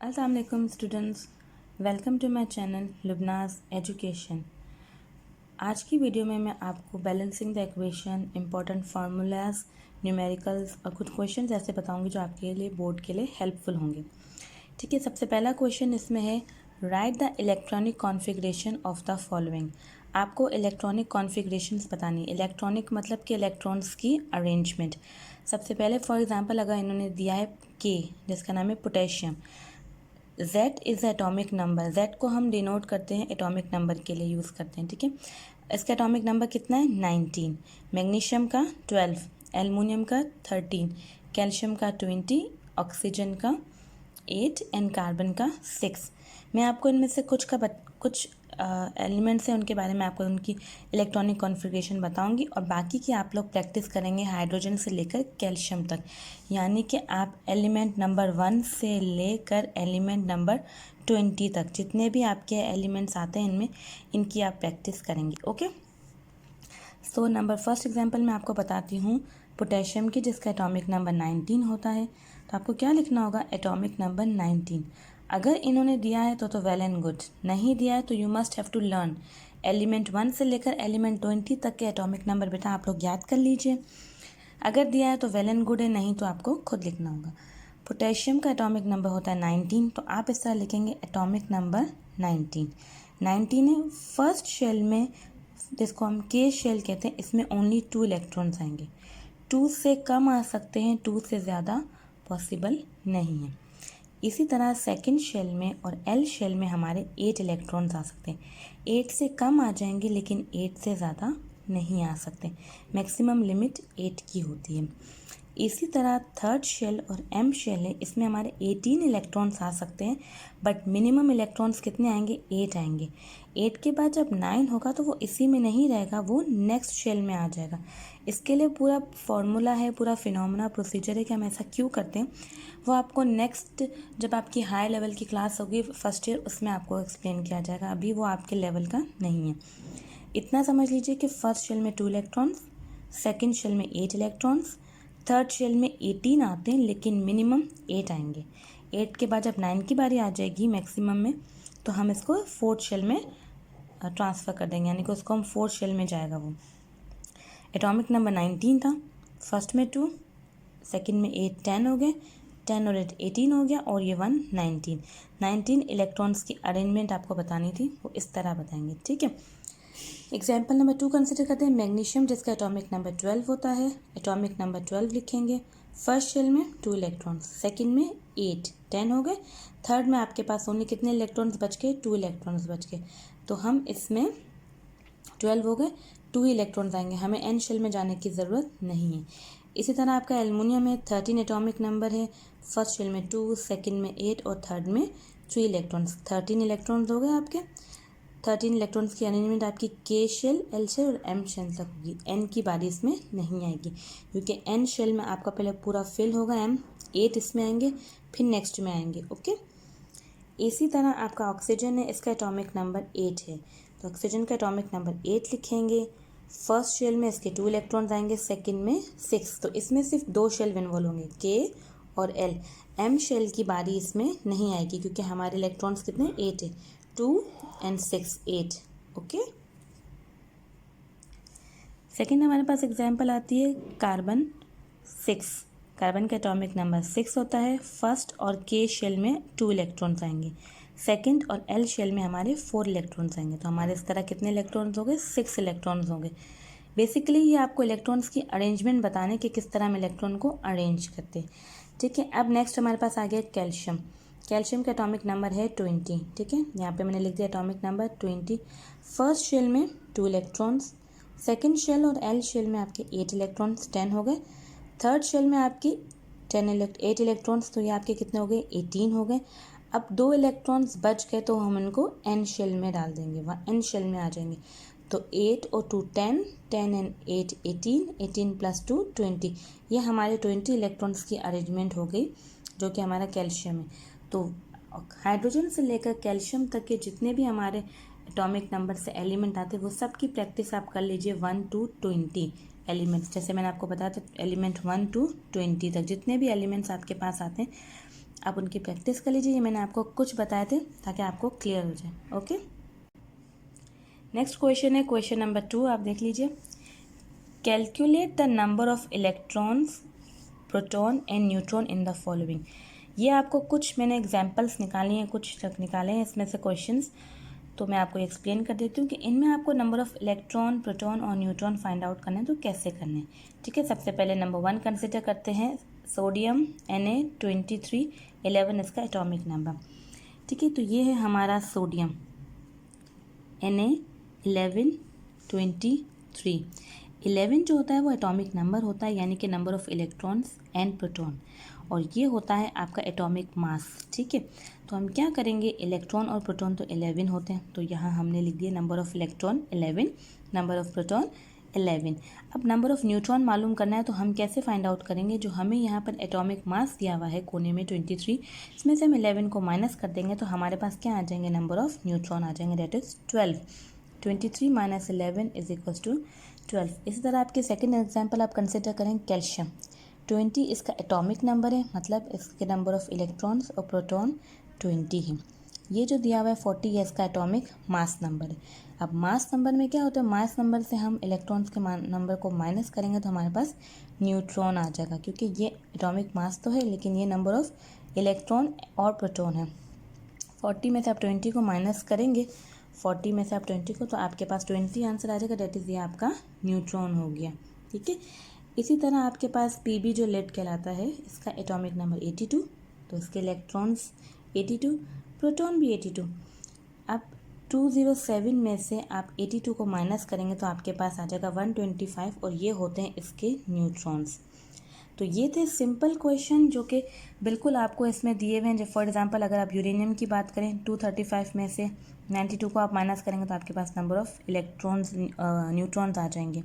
अस्सलाम वालेकुम students, welcome to my channel Lubna's education. आज की वीडियो में मैं आपको balancing the equation, important formulas, numericals और कुछ क्वेश्चंस ऐसे बताऊंगी जो आपके लिए बोर्ड के लिए हेल्पफुल होंगे। ठीक है, सबसे पहला क्वेश्चन इसमें है right the electronic configuration of the following. आपको इलेक्ट्रॉनिक कॉन्फ़िगरेशंस बतानी है। इलेक्ट्रॉनिक मतलब कि इलेक्ट्रॉन्स की अरेंजमेंट। सबसे पहले फॉर एग्जांपल अगर इन्होंने दिया है के, जिसका नाम है potassium. Z is atomic number. Z को हम डिनोट करते हैं एटॉमिक नंबर के लिए यूज़ करते हैं। ठीक है, इसका एटॉमिक नंबर कितना है 19, मैग्नीशियम का 12, एल्युमिनियम का 13, कैल्शियम का 20, ऑक्सीजन का 8 एंड कार्बन का 6। मैं आपको इनमें से कुछ एलिमेंट्स हैं, उनके बारे में आपको उनकी इलेक्ट्रॉनिक कॉन्फ़िगरेशन बताऊंगी और बाकी की आप लोग प्रैक्टिस करेंगे हाइड्रोजन से लेकर कैल्शियम तक। यानी कि आप एलिमेंट नंबर 1 से लेकर एलिमेंट नंबर 20 तक जितने भी आपके एलिमेंट्स आते हैं इनमें, इनकी आप प्रैक्टिस करेंगे। Okay, so number first example मैं आपको बताती हूँ पोटेशियम की, जिसका एटॉमिक नंबर 19 होता है। तो आपको क्या लिखना होगा, एटॉमिक नंबर 19। अगर इन्होंने दिया है तो वेल एंड गुड, नहीं दिया है तो you must have to learn. Element 1 से लेकर एलिमेंट 20 तक के एटॉमिक नंबर बेटा आप लोग याद कर लीजिए। अगर दिया है तो वेल एंड गुड है, नहीं तो आपको खुद लिखना होगा। पोटेशियम का एटॉमिक नंबर होता है 19, तो आप इस तरह लिखेंगे एटॉमिक नंबर 19। 19 है फर्स्ट शेल में, जिसको हम के शेल कहते हैं, इसमें ओनली 2 इलेक्ट्रॉन्स आएंगे। 2 से कम आ सकते हैं, 2 से ज़्यादा पॉसिबल नहीं है। इसी तरह सेकंड शेल में और एल शेल में हमारे 8 इलेक्ट्रॉन्स आ सकते हैं। 8 से कम आ जाएंगे लेकिन 8 से ज़्यादा नहीं आ सकते। मैक्सिमम लिमिट 8 की होती है। इसी तरह थर्ड शेल और एम शेल है, इसमें हमारे 18 इलेक्ट्रॉन्स आ सकते हैं, बट मिनिमम इलेक्ट्रॉन्स कितने आएंगे, 8 आएंगे। 8 के बाद जब 9 होगा तो वो इसी में नहीं रहेगा, वो नेक्स्ट शेल में आ जाएगा। इसके लिए पूरा फॉर्मूला है, पूरा फिनोमेना प्रोसीजर है कि हम ऐसा क्यों करते हैं, वो आपको नेक्स्ट जब आपकी हाई लेवल की क्लास होगी फर्स्ट ईयर, उसमें आपको एक्सप्लेन किया जाएगा। अभी वो आपके लेवल का नहीं है। इतना समझ लीजिए कि फर्स्ट शेल में 2 इलेक्ट्रॉन्स, सेकेंड शेल में 8 इलेक्ट्रॉन्स, थर्ड शेल में 18 आते हैं लेकिन मिनिमम 8 आएंगे। 8 के बाद जब 9 की बारी आ जाएगी मैक्सिमम में, तो हम इसको फोर्थ शेल में ट्रांसफ़र कर देंगे, यानी कि उसको हम फोर्थ शेल में जाएगा वो। एटॉमिक नंबर 19 था, फर्स्ट में 2, सेकंड में 8, 10 हो गए, 10 और 8 18 हो गया, और ये 1 19। 19 इलेक्ट्रॉन्स की अरेंजमेंट आपको बतानी थी, वो इस तरह बताएंगे। ठीक है, एग्जाम्पल नंबर 2 कंसिडर करते हैं। मैग्नीशियम, जिसका एटॉमिक नंबर 12 होता है, एटॉमिक नंबर 12 लिखेंगे। फर्स्ट शेल में 2 इलेक्ट्रॉन्स, सेकंड में 8, 10 हो गए, थर्ड में आपके पास ओनली कितने इलेक्ट्रॉन्स बच गए, 2 इलेक्ट्रॉन्स बच गए। तो हम इसमें 12 हो गए, 2 इलेक्ट्रॉन्स आएंगे, हमें एन शेल में जाने की ज़रूरत नहीं है। इसी तरह आपका एल्युमिनियम है, 13 एटॉमिक नंबर है, फर्स्ट शेल में 2, सेकंड में 8 और थर्ड में 3 इलेक्ट्रॉन्स। 13 इलेक्ट्रॉन्स हो गए आपके। 13 इलेक्ट्रॉन्स की अरेंजमेंट आपकी के शेल, एल शेल और एम शेल तक होगी। एन की बारी इसमें नहीं आएगी, क्योंकि एन शेल में आपका पहले पूरा फिल होगा, एम 8 इसमें आएंगे, फिर नेक्स्ट में आएंगे। ओके, इसी तरह आपका ऑक्सीजन है, इसका एटॉमिक नंबर 8 है, तो ऑक्सीजन का एटॉमिक नंबर 8 लिखेंगे। फर्स्ट शेल में इसके 2 इलेक्ट्रॉन्स आएंगे, सेकंड में 6, तो इसमें सिर्फ 2 शेल इन्वॉल्व होंगे, के और एल। एम शेल की बारी इसमें नहीं आएगी, क्योंकि हमारे इलेक्ट्रॉन्स कितने 8 है, 2 एंड 6, 8। ओके, सेकंड हमारे पास एग्जाम्पल आती है कार्बन 6। कार्बन का एटॉमिक नंबर 6 होता है। फर्स्ट और के शेल में 2 इलेक्ट्रॉन्स आएंगे, सेकंड और एल शेल में हमारे 4 इलेक्ट्रॉन्स आएंगे। तो हमारे इस तरह कितने इलेक्ट्रॉन्स हो गए, 6 इलेक्ट्रॉन्स हो गए। बेसिकली ये आपको इलेक्ट्रॉन्स की अरेंजमेंट बताने कि किस तरह हम इलेक्ट्रॉन को अरेंज करते हैं। ठीक है, अब नेक्स्ट हमारे पास आ गया कैल्शियम। कैल्शियम का एटॉमिक नंबर है 20। ठीक है, यहाँ पे मैंने लिख दिया एटॉमिक नंबर 20। फर्स्ट शेल में 2 इलेक्ट्रॉन्स, सेकेंड शेल और एल शेल में आपके 8 इलेक्ट्रॉन्स, 10 हो गए। थर्ड शेल में आपकी 8 इलेक्ट्रॉन्स, तो ये आपके कितने हो गए, 18 हो गए। अब 2 इलेक्ट्रॉन्स बच गए, तो हम इनको एन शेल में डाल देंगे, वहाँ एन शेल में आ जाएंगे। तो 8 और 2 10, 10 एंड 8 18, 18 प्लस 2 20। ये हमारे 20 इलेक्ट्रॉन्स की अरेंजमेंट हो गई, जो कि हमारा कैल्शियम है। तो हाइड्रोजन से लेकर कैल्शियम तक के जितने भी हमारे एटॉमिक नंबर से एलिमेंट आते हैं, वो सब की प्रैक्टिस आप कर लीजिए 1 to 20 एलिमेंट्स। जैसे मैंने आपको बताया था, एलिमेंट 1 to 20 तक जितने भी एलिमेंट्स आपके पास आते हैं, आप उनकी प्रैक्टिस कर लीजिए। ये मैंने आपको कुछ बताए थे ताकि आपको क्लियर हो जाए। ओके, नेक्स्ट क्वेश्चन है क्वेश्चन नंबर 2, आप देख लीजिए। Calculate the number of electrons, proton and neutron in the following. ये आपको कुछ मैंने एग्जाम्पल्स निकाली हैं, कुछ तक निकाले हैं इसमें से क्वेश्चंस, तो मैं आपको एक्सप्लेन कर देती हूँ कि इनमें आपको नंबर ऑफ इलेक्ट्रॉन, प्रोटॉन और न्यूट्रॉन फाइंड आउट करना है तो कैसे करने हैं। ठीक है, सबसे पहले नंबर 1 कंसिडर करते हैं, सोडियम Na23, 11 इसका एटॉमिक नंबर। ठीक है, तो ये है हमारा सोडियम Na1123। 11 जो होता है वो एटॉमिक नंबर होता है, यानी कि number of electrons and proton, और ये होता है आपका एटॉमिक मास। ठीक है, तो हम क्या करेंगे, इलेक्ट्रॉन और प्रोटॉन तो 11 होते हैं, तो यहाँ हमने लिख दिया number of electron 11, number of proton 11। अब नंबर ऑफ न्यूट्रॉन मालूम करना है, तो हम कैसे फाइंड आउट करेंगे, जो हमें यहाँ पर एटॉमिक मास दिया हुआ है कोने में 23, इसमें से हम 11 को माइनस कर देंगे तो हमारे पास क्या आ जाएंगे, नंबर ऑफ न्यूट्रॉन आ जाएंगे, that is 12। 23 minus 11 is equals to 12। इसी तरह आपके सेकेंड एग्जाम्पल आप कंसिडर करें, कैल्शियम 20 इसका एटॉमिक नंबर है, मतलब इसके नंबर ऑफ इलेक्ट्रॉन्स और प्रोटॉन 20 है। ये जो दिया हुआ है 40 है इसका एटॉमिक मास नंबर है। अब मास नंबर में क्या होता है, मास नंबर से हम इलेक्ट्रॉन्स के नंबर को माइनस करेंगे तो हमारे पास न्यूट्रॉन आ जाएगा, क्योंकि ये एटॉमिक मास तो है लेकिन ये नंबर ऑफ इलेक्ट्रॉन और प्रोटॉन है। 40 में से आप 20 को माइनस करेंगे, 40 में से आप 20 को, तो आपके पास 20 आंसर आ जाएगा, डेट इज़ ये आपका न्यूट्रॉन हो गया। ठीक है, इसी तरह आपके पास पीबी जो लेड कहलाता है, इसका एटॉमिक नंबर 82, तो इसके इलेक्ट्रॉन्स 82, प्रोटॉन भी 82। अब 207 में से आप 82 को माइनस करेंगे तो आपके पास आ जाएगा 125, और ये होते हैं इसके न्यूट्रॉन्स। तो ये थे सिंपल क्वेश्चन जो कि बिल्कुल आपको इसमें दिए हुए हैं। जब फॉर एग्जांपल अगर आप यूरेनियम की बात करें, 235 में से 92 को आप माइनस करेंगे तो आपके पास नंबर ऑफ इलेक्ट्रॉन्स, न्यूट्रॉन्स आ जाएंगे।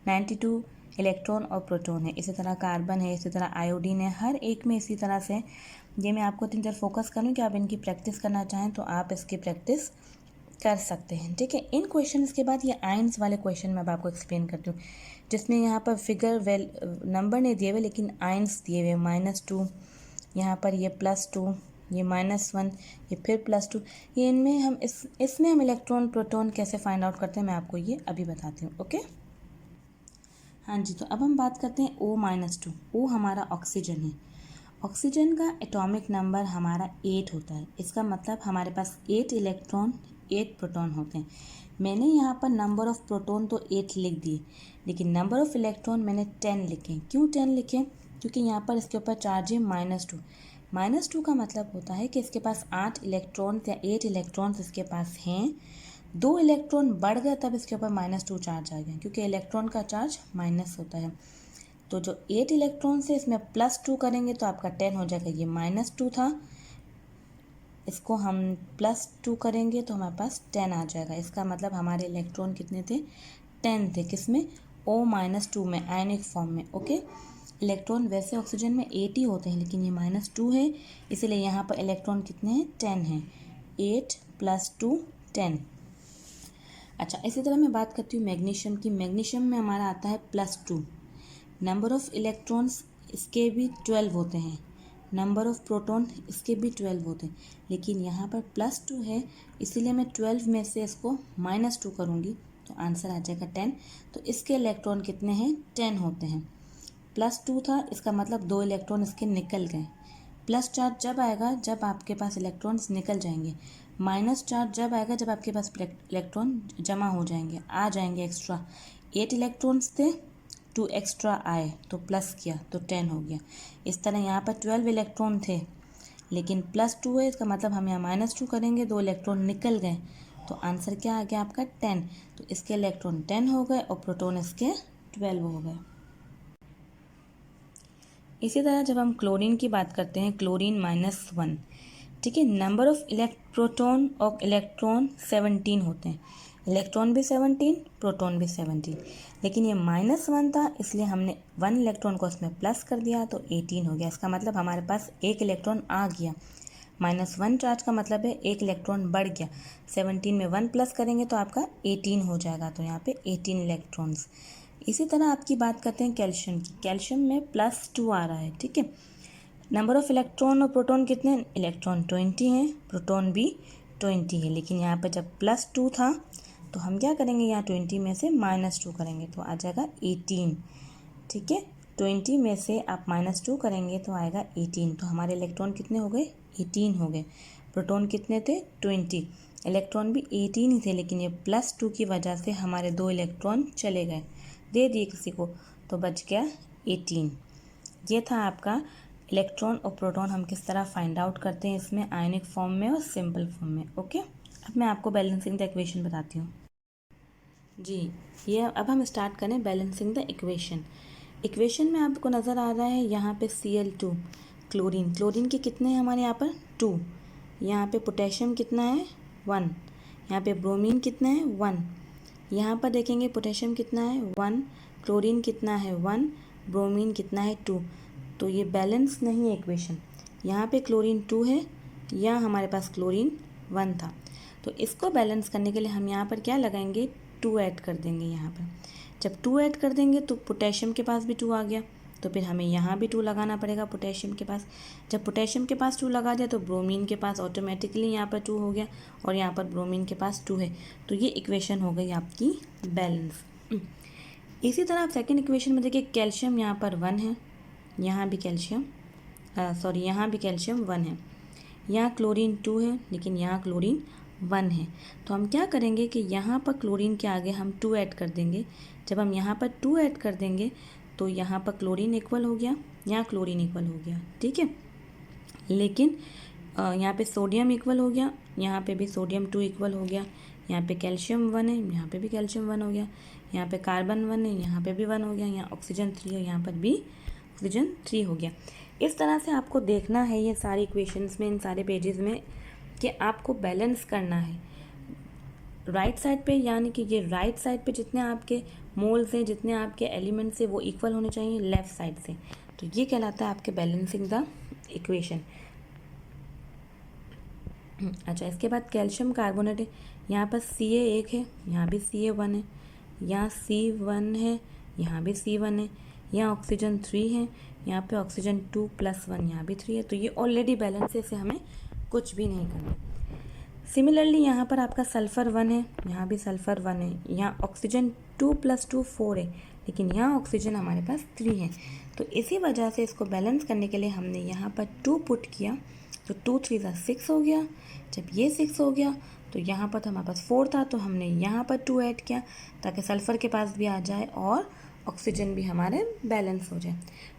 92 इलेक्ट्रॉन और प्रोटॉन है, इसी तरह कार्बन है, इसी तरह आयोडीन है, हर एक में इसी तरह से। ये मैं आपको 3 फोकस करूँ कि आप इनकी प्रैक्टिस करना चाहें तो आप इसकी प्रैक्टिस कर सकते हैं। ठीक है, इन क्वेश्चन के बाद ये आयंस वाले क्वेश्चन मैं अब आपको एक्सप्लेन करती हूँ, जिसमें यहाँ पर फिगर नंबर नहीं दिए हुए लेकिन आयंस दिए हुए, -2, यहाँ पर ये +2, ये -1, ये फिर +2। ये इनमें हम इसमें हम इलेक्ट्रॉन प्रोटॉन कैसे फाइंड आउट करते हैं मैं आपको ये अभी बताती हूँ। ओके, हाँ जी, तो अब हम बात करते हैं O-2। O हमारा ऑक्सीजन है। ऑक्सीजन का एटॉमिक नंबर हमारा 8 होता है, इसका मतलब हमारे पास 8 इलेक्ट्रॉन 8 प्रोटॉन होते हैं। मैंने यहाँ पर नंबर ऑफ़ प्रोटॉन तो 8 लिख दिए, लेकिन नंबर ऑफ़ इलेक्ट्रॉन मैंने 10 लिखे। क्यों 10 लिखे, क्योंकि यहाँ पर इसके ऊपर चार्ज है -2। -2 का मतलब होता है कि इसके पास 8 इलेक्ट्रॉन या 8 इलेक्ट्रॉन्स इसके पास हैं, 2 इलेक्ट्रॉन बढ़ गए तब इसके ऊपर -2 चार्ज आ गया, क्योंकि इलेक्ट्रॉन का चार्ज माइनस होता है। तो जो 8 इलेक्ट्रॉन से इसमें +2 करेंगे तो आपका 10 हो जाएगा। ये -2 था, इसको हम +2 करेंगे तो हमारे पास 10 आ जाएगा। इसका मतलब हमारे इलेक्ट्रॉन कितने थे, 10 थे। किसमें, O-2 में, आयनिक फॉर्म में। ओके, इलेक्ट्रॉन वैसे ऑक्सीजन में 8 ही होते हैं, लेकिन ये -2 है, इसीलिए यहाँ पर इलेक्ट्रॉन कितने हैं, 10 हैं। 8 + 2 10। अच्छा, इसी तरह मैं बात करती हूँ मैग्नीशियम की। मैग्नीशियम में हमारा आता है +2। नंबर ऑफ़ इलेक्ट्रॉन्स इसके भी 12 होते हैं, नंबर ऑफ़ प्रोटॉन इसके भी 12 होते हैं, लेकिन यहाँ पर +2 है, इसीलिए मैं 12 में से इसको -2 करूँगी तो आंसर आ जाएगा 10। तो इसके इलेक्ट्रॉन कितने हैं, 10 होते हैं। +2 था, इसका मतलब 2 इलेक्ट्रॉन इसके निकल गए। प्लस चार्ज जब आएगा जब आपके पास इलेक्ट्रॉन्स निकल जाएंगे, माइनस चार्ज जब आएगा जब आपके पास इलेक्ट्रॉन जमा हो जाएंगे, आ जाएंगे एक्स्ट्रा। 8 इलेक्ट्रॉन्स थे, 2 एक्स्ट्रा आए तो प्लस किया तो 10 हो गया। इस तरह यहाँ पर 12 इलेक्ट्रॉन थे लेकिन +2 है, इसका मतलब हम यहाँ -2 करेंगे, 2 इलेक्ट्रॉन निकल गए तो आंसर क्या आ गया आपका 10। तो इसके इलेक्ट्रॉन 10 हो गए और प्रोटॉन इसके 12 हो गए। इसी तरह जब हम क्लोरीन की बात करते हैं, क्लोरीन -1, ठीक है, नंबर ऑफ प्रोटॉन और इलेक्ट्रॉन 17 होते हैं, इलेक्ट्रॉन भी 17, प्रोटॉन भी 17, लेकिन ये -1 था इसलिए हमने 1 इलेक्ट्रॉन को उसमें प्लस कर दिया तो 18 हो गया। इसका मतलब हमारे पास 1 इलेक्ट्रॉन आ गया। -1 चार्ज का मतलब है 1 इलेक्ट्रॉन बढ़ गया, 17 में 1 प्लस करेंगे तो आपका 18 हो जाएगा, तो यहाँ पे 18 इलेक्ट्रॉन्स। इसी तरह आपकी बात करते हैं कैल्शियम की। कैल्शियम में +2 आ रहा है, ठीक है, नंबर ऑफ इलेक्ट्रॉन और प्रोटॉन कितने हैं? इलेक्ट्रॉन 20 हैं, प्रोटॉन भी 20 है, लेकिन यहाँ पर जब +2 था तो हम क्या करेंगे, यहाँ 20 में से -2 करेंगे तो आ जाएगा 18। ठीक है, 20 में से आप -2 करेंगे तो आएगा 18। तो हमारे इलेक्ट्रॉन कितने हो गए? 18 हो गए। प्रोटॉन कितने थे? 20। इलेक्ट्रॉन भी 18 ही थे, लेकिन ये +2 की वजह से हमारे 2 इलेक्ट्रॉन चले गए, दे दिए किसी को, तो बच गया 18। ये था आपका इलेक्ट्रॉन और प्रोटॉन हम किस तरह फाइंड आउट करते हैं इसमें, आयनिक फॉर्म में और सिंपल फॉर्म में। ओके, अब मैं आपको बैलेंसिंग द इक्वेशन बताती हूँ। जी, ये अब हम स्टार्ट करें बैलेंसिंग द इक्वेशन। इक्वेशन में आपको नज़र आ रहा है यहाँ पे Cl2 क्लोरीन, क्लोरीन के कितने हैं हमारे यहाँ पर? 2। यहाँ पे पोटेशियम कितना है? 1। यहाँ पे ब्रोमीन कितना है? 1। यहाँ पर देखेंगे पोटेशियम कितना है? 1। क्लोरीन कितना है? 1। ब्रोमीन कितना है? 2। तो ये बैलेंस नहीं है इक्वेशन। यहाँ पे क्लोरीन 2 है, यहाँ हमारे पास क्लोरीन 1 था, तो इसको बैलेंस करने के लिए हम यहाँ पर क्या लगाएंगे? 2 ऐड कर देंगे। यहाँ पर जब 2 ऐड कर देंगे तो पोटेशियम के पास भी 2 आ गया, तो फिर हमें यहाँ भी 2 लगाना पड़ेगा पोटेशियम के पास। जब पोटेशियम के पास 2 लगा दिया तो ब्रोमीन के पास ऑटोमेटिकली यहाँ पर 2 हो गया, और यहाँ पर ब्रोमीन के पास 2 है, तो ये इक्वेशन हो गई आपकी बैलेंस। इसी तरह आप सेकेंड इक्वेशन में देखिए, कैल्शियम यहाँ पर 1 है, यहाँ भी कैल्शियम यहाँ भी कैल्शियम 1 है, यहाँ क्लोरीन 2 है, लेकिन यहाँ क्लोरीन 1 है। तो हम क्या करेंगे कि यहाँ पर क्लोरीन के आगे हम 2 ऐड कर देंगे। जब हम यहाँ पर 2 ऐड कर देंगे तो यहाँ पर क्लोरीन इक्वल हो गया, यहाँ क्लोरीन इक्वल हो गया, ठीक है। लेकिन यहाँ पे सोडियम इक्वल हो गया, यहाँ पे भी सोडियम 2 इक्वल हो गया, यहाँ पे कैल्शियम 1 है, यहाँ पे भी कैल्शियम 1 हो गया, यहाँ पे कार्बन 1 है, यहाँ पे भी 1 हो गया, यहाँ ऑक्सीजन 3 है, यहाँ पर भी ऑक्सीजन 3 हो गया। इस तरह से आपको देखना है ये सारी इक्वेशंस में, इन सारे पेजेस में, कि आपको बैलेंस करना है राइट साइड पे, यानी कि ये राइट साइड पे जितने आपके मोल्स हैं, जितने आपके एलिमेंट्स हैं, वो इक्वल होने चाहिए लेफ़्ट साइड से। तो ये कहलाता है आपके बैलेंसिंग द इक्वेशन। अच्छा, इसके बाद कैल्शियम कार्बोनेट है, यहाँ पर Ca1 है, यहाँ भी Ca1 है, यहाँ C1 है, यहाँ भी C1 है, यहाँ ऑक्सीजन 3 है, यहाँ पे ऑक्सीजन 2 + 1, यहाँ भी 3 है, तो ये ऑलरेडी बैलेंस है, इसे हमें कुछ भी नहीं करना। सिमिलरली यहाँ पर आपका सल्फ़र 1 है, यहाँ भी सल्फ़र 1 है, यहाँ ऑक्सीजन 2 + 2 4 है, लेकिन यहाँ ऑक्सीजन हमारे पास 3 है। तो इसी वजह से इसको बैलेंस करने के लिए हमने यहाँ पर 2 पुट किया, तो 2 3 6 हो गया। जब ये 6 हो गया तो यहाँ पर तो हमारे पास 4 था, तो हमने यहाँ पर 2 ऐड किया ताकि सल्फ़र के पास भी आ जाए और ऑक्सीजन भी हमारे बैलेंस हो जाए।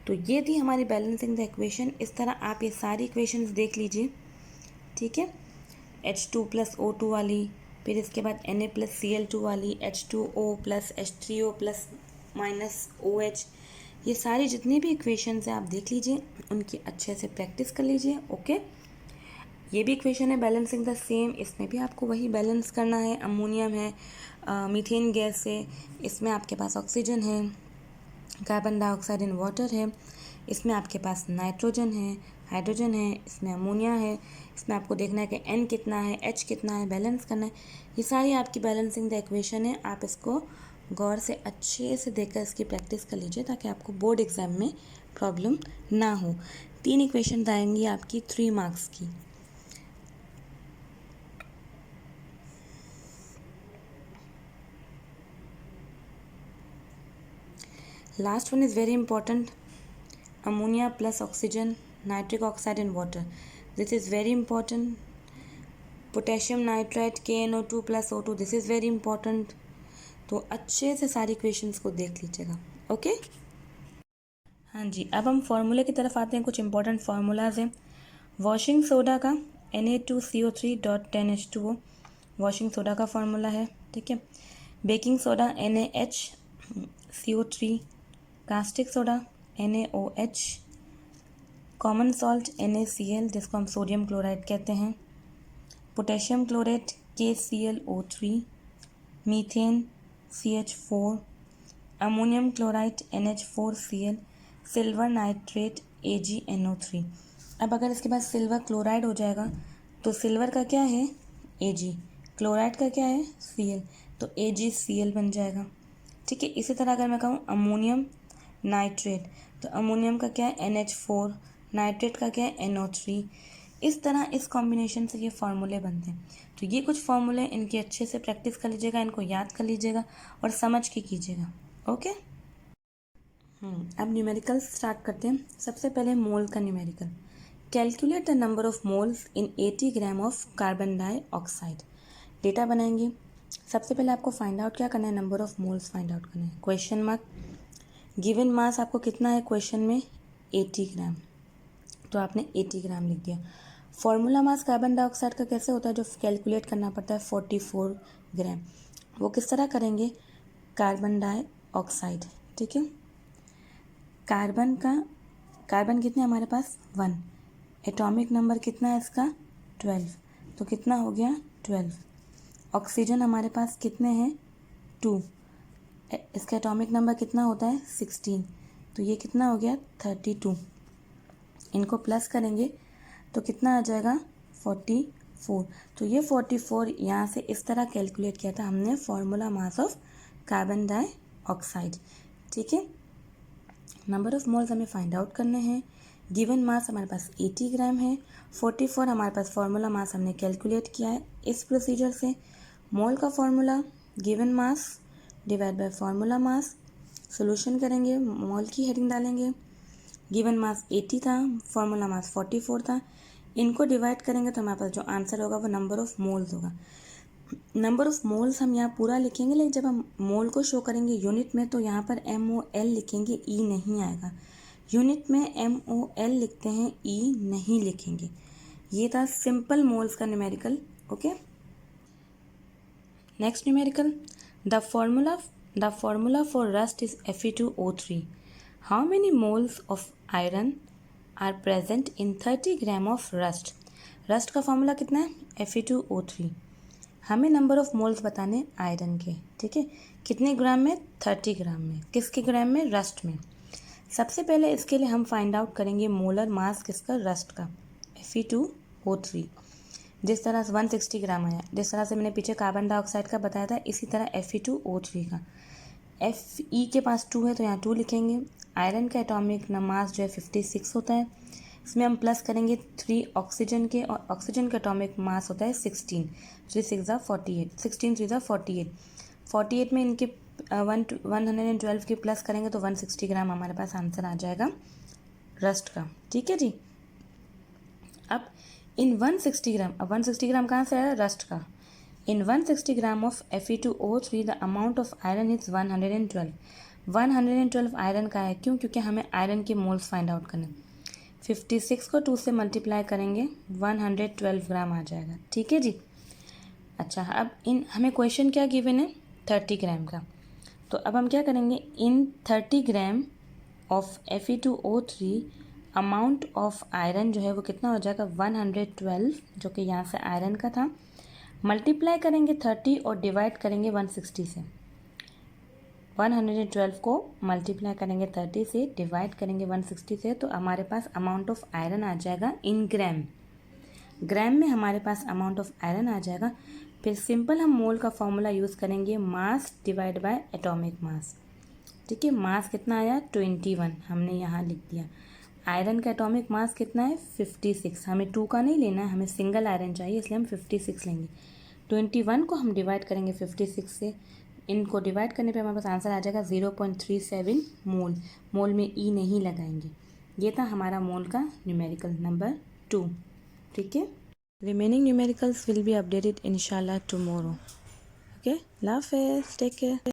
तो ये थी हमारी बैलेंसिंग द इक्वेशन। इस तरह आप ये सारी इक्वेशंस देख लीजिए, ठीक है। H2 + O2 वाली, फिर इसके बाद Na + Cl2 वाली, H2O + H3O ± OH, ये सारी जितनी भी इक्वेशंस हैं आप देख लीजिए, उनकी अच्छे से प्रैक्टिस कर लीजिए। ओके, ये भी इक्वेशन है बैलेंसिंग द सेम, इसमें भी आपको वही बैलेंस करना है। अमोनियम है, मीथेन गैस है, इसमें आपके पास ऑक्सीजन है, कार्बन डाइऑक्साइड इन वाटर है, इसमें आपके पास नाइट्रोजन है, हाइड्रोजन है, इसमें अमोनिया है, इसमें आपको देखना है कि N कितना है, H कितना है, बैलेंस करना है। ये सारी आपकी बैलेंसिंग द इक्वेशन है। आप इसको गौर से अच्छे से देखकर इसकी प्रैक्टिस कर लीजिए ताकि आपको बोर्ड एग्ज़ाम में प्रॉब्लम ना हो। 3 इक्वेशन आएंगी आपकी 3 मार्क्स की। Last one is very important. Ammonia + oxygen, nitric oxide in water. This is very important. Potassium nitrate, KNO2 + O2. This is very important. तो अच्छे से सारी इक्वेशंस को देख लीजिएगा। ओके, हाँ जी, अब हम फार्मूले की तरफ आते हैं। कुछ इंपॉर्टेंट फार्मूलाज हैं। वॉशिंग सोडा का Na2CO3.10H2O वॉशिंग सोडा का फार्मूला है, ठीक है। Baking soda NaHCO3, caustic soda NaOH, common salt NaCl जिसको हम सोडियम क्लोराइड कहते हैं, potassium chlorate KClO3, methane CH4, ammonium chloride NH4Cl, silver nitrate AgNO3। अब अगर इसके बाद सिल्वर क्लोराइड हो जाएगा तो सिल्वर का क्या है Ag, क्लोराइड का क्या है Cl, तो AgCl बन जाएगा, ठीक है। इसी तरह अगर मैं कहूँ अमोनियम नाइट्रेट, तो अमोनियम का क्या है NH4, नाइट्रेट का क्या है NO3। इस तरह इस कॉम्बिनेशन से ये फार्मूले बनते हैं। तो ये कुछ फार्मूले इनकी अच्छे से प्रैक्टिस कर लीजिएगा, इनको याद कर लीजिएगा और समझ के कीजिएगा। ओके। अब न्यूमेरिकल स्टार्ट करते हैं। सबसे पहले मोल का numerical. Calculate the number of moles in 80 gram of carbon dioxide. Data बनाएंगे। सबसे पहले आपको फाइंड आउट क्या करना है, number of moles find out करना है। Question mark. गिवन मास आपको कितना है क्वेश्चन में, 80 ग्राम, तो आपने 80 ग्राम लिख दिया। फॉर्मूला मास कार्बन डाइऑक्साइड का कैसे होता है, जो कैलकुलेट करना पड़ता है 44 ग्राम। वो किस तरह करेंगे, कार्बन डाइऑक्साइड, ठीक है। कार्बन कितने हमारे पास 1, एटॉमिक नंबर कितना है इसका 12, तो कितना हो गया 12। ऑक्सीजन हमारे पास कितने हैं 2, इसका एटॉमिक नंबर कितना होता है 16, तो ये कितना हो गया 32। इनको प्लस करेंगे तो कितना आ जाएगा 44। तो ये 44 यहाँ से इस तरह कैलकुलेट किया था हमने formula mass of carbon dioxide, ठीक है। नंबर ऑफ मोल्स हमें फाइंड आउट करने हैं। गिवन मास हमारे पास 80 ग्राम है, 44 हमारे पास फॉर्मूला मास हमने कैलकुलेट किया है इस प्रोसीजर से। मोल का formula given mass divide by formula mass. Solution करेंगे, मोल की हेडिंग डालेंगे। गिवन मास 80 था, फॉर्मूला मास 44 था। इनको डिवाइड करेंगे तो हमारे पास जो आंसर होगा वो नंबर ऑफ मोल्स होगा। नंबर ऑफ मोल्स हम यहाँ पूरा लिखेंगे, लेकिन जब हम मोल को शो करेंगे यूनिट में तो यहाँ पर MOL लिखेंगे, E नहीं आएगा। यूनिट में MOL लिखते हैं, E नहीं लिखेंगे। ये था सिंपल मोल्स का numerical. Okay, next numerical. The formula for rust is Fe2O3। How many moles of iron are present in 30 gram of rust. Rust का फॉर्मूला कितना है Fe2O3। हमें नंबर ऑफ मोल्स बताने आयरन के, ठीक है। कितने ग्राम में, 30 ग्राम में। किसके ग्राम में, रस्ट में। सबसे पहले इसके लिए हम फाइंड आउट करेंगे मोलर मास किसका, रस्ट का, Fe2O3। जिस तरह से 160 ग्राम आया, जिस तरह से मैंने पीछे कार्बन डाइऑक्साइड का बताया था, इसी तरह Fe2O3 का। Fe के पास 2 है तो यहाँ 2 लिखेंगे। आयरन का एटॉमिक मास जो है 56 होता है। इसमें हम प्लस करेंगे 3 ऑक्सीजन के, और ऑक्सीजन का एटॉमिक मास होता है 16, 3 6 ज़ा 48, 16 3 ज़ा 48। 48 में इनके 112 के प्लस करेंगे तो 160 ग्राम हमारे पास आंसर आ जाएगा रस्ट का, ठीक है जी। अब इन 160 ग्राम, अब 160 ग्राम कहाँ से आया, रस्ट का। इन 160 gram of Fe2O3 the amount of iron is 112। 112 iron का है, क्यों, क्योंकि हमें आयरन के मोल्स फाइंड आउट करने। 56 को 2 से मल्टीप्लाई करेंगे 112 ग्राम आ जाएगा, ठीक है जी। अच्छा, अब इन हमें क्वेश्चन क्या गिवन है, 30 ग्राम का। तो अब हम क्या करेंगे, इन 30 gram of Fe2O3 amount of iron जो है वो कितना हो जाएगा 112, जो कि यहाँ से आयरन का था। मल्टीप्लाई करेंगे 30 और डिवाइड करेंगे 160 से। 112 को मल्टीप्लाई करेंगे 30 से, डिवाइड करेंगे 160 से, तो हमारे पास अमाउंट ऑफ आयरन आ जाएगा इन ग्राम। ग्राम में हमारे पास अमाउंट ऑफ आयरन आ जाएगा। फिर सिंपल हम मोल का फॉर्मूला यूज़ करेंगे, mass divide by atomic mass, ठीक है। मास कितना आया 21, हमने यहाँ लिख दिया। आयरन का एटॉमिक मास कितना है 56, हमें 2 का नहीं लेना है, हमें सिंगल आयरन चाहिए, इसलिए हम 56 लेंगे। 21 को हम डिवाइड करेंगे 56 से, इनको डिवाइड करने पे हमारे पास आंसर आ जाएगा 0.37 मोल। मोल में ई नहीं लगाएंगे। ये था हमारा मोल का न्यूमेरिकल नंबर 2, ठीक है। Remaining numericals will be updated इंशाल्लाह टुमारो। ओके, अल्लाह हाफिज़, टेक केयर।